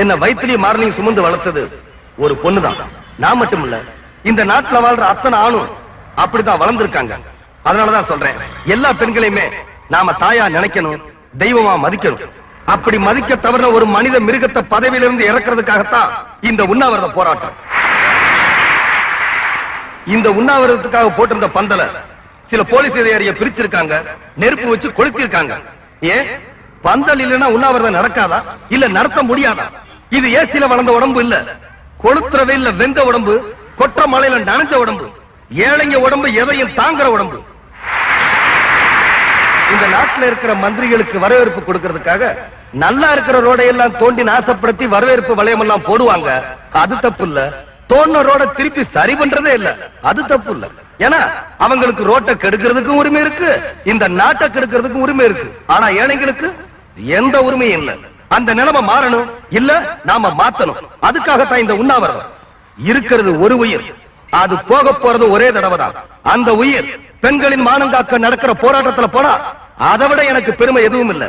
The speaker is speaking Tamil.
என்ன வயிற்றிலேயே மார்னிங் சுமந்து வளர்த்தது ஒரு பொண்ணுதான். நான் மட்டும் இல்ல, இந்த நாட்டுல வாழ்ற அத்தனை ஆணும் அப்படித்தான் வளர்ந்திருக்காங்க. அதனாலதான் சொல்றேன், எல்லா பெண்களையுமே நாம தாயா நினைக்கணும், தெய்வமா மதிக்கணும். அப்படி மதிக்க தவிர ஒரு மனித மிருகத்தை பதவியிலிருந்து இறக்கிறதுக்காகத்தான் இந்த உண்ணாவிரத போராட்டம். இந்த உண்ணாவிரதத்துக்காக போட்டிருந்த பந்தல சில போலீஸ் அதிகாரியை பிரிச்சிருக்காங்க, நெருப்பு வச்சு கொளுத்திருக்காங்க. ஏன் பந்தல் இல்லைன்னா உண்ணாவிரதம் நடக்காதா? இல்ல நடத்த முடியாதா? இது ஏசில வளர்ந்த உடம்பு இல்ல, கொளுத்துற வெயில்ல வெந்த உடம்பு, கொற்ற மலையில நனைஞ்ச உடம்பு, ஏழைங்க உடம்பு எதையும் தாங்குற உடம்பு. இந்த நாட்டில் இருக்கிற மந்திரிகளுக்கு வரவேற்பு கொடுக்கிறதுக்காக நல்லா இருக்கிற ரோடையெல்லாம் தோண்டி நாசப்படுத்தி வரவேற்பு வளையம் எல்லாம் போடுவாங்க. அது தப்பு இல்ல. தோண்ட ரோட திருப்பி சரி பண்றதே இல்ல, அது தப்பு இல்ல. ஏன்னா அவங்களுக்கு ரோட்டை கெடுக்கிறதுக்கும் உரிமை இருக்கு, இந்த நாட்டை கெடுக்கிறதுக்கும் உரிமை இருக்கு. ஆனா ஏழைங்களுக்கு எந்த உரிமையும் இல்ல. அந்த நிலைமை மாறணும், இல்ல நாம மாத்தணும். அதுக்காகத்தான் இந்த உண்ணாவிரதம். இருக்கிறது ஒரு உயிர், அது போக போறது ஒரே தடவை தான். அந்த உயிர் பெண்களின் மானங்காக்க நடக்கிற போராட்டத்துல போனா அதை விட எனக்கு பெருமை எதுவும் இல்லை.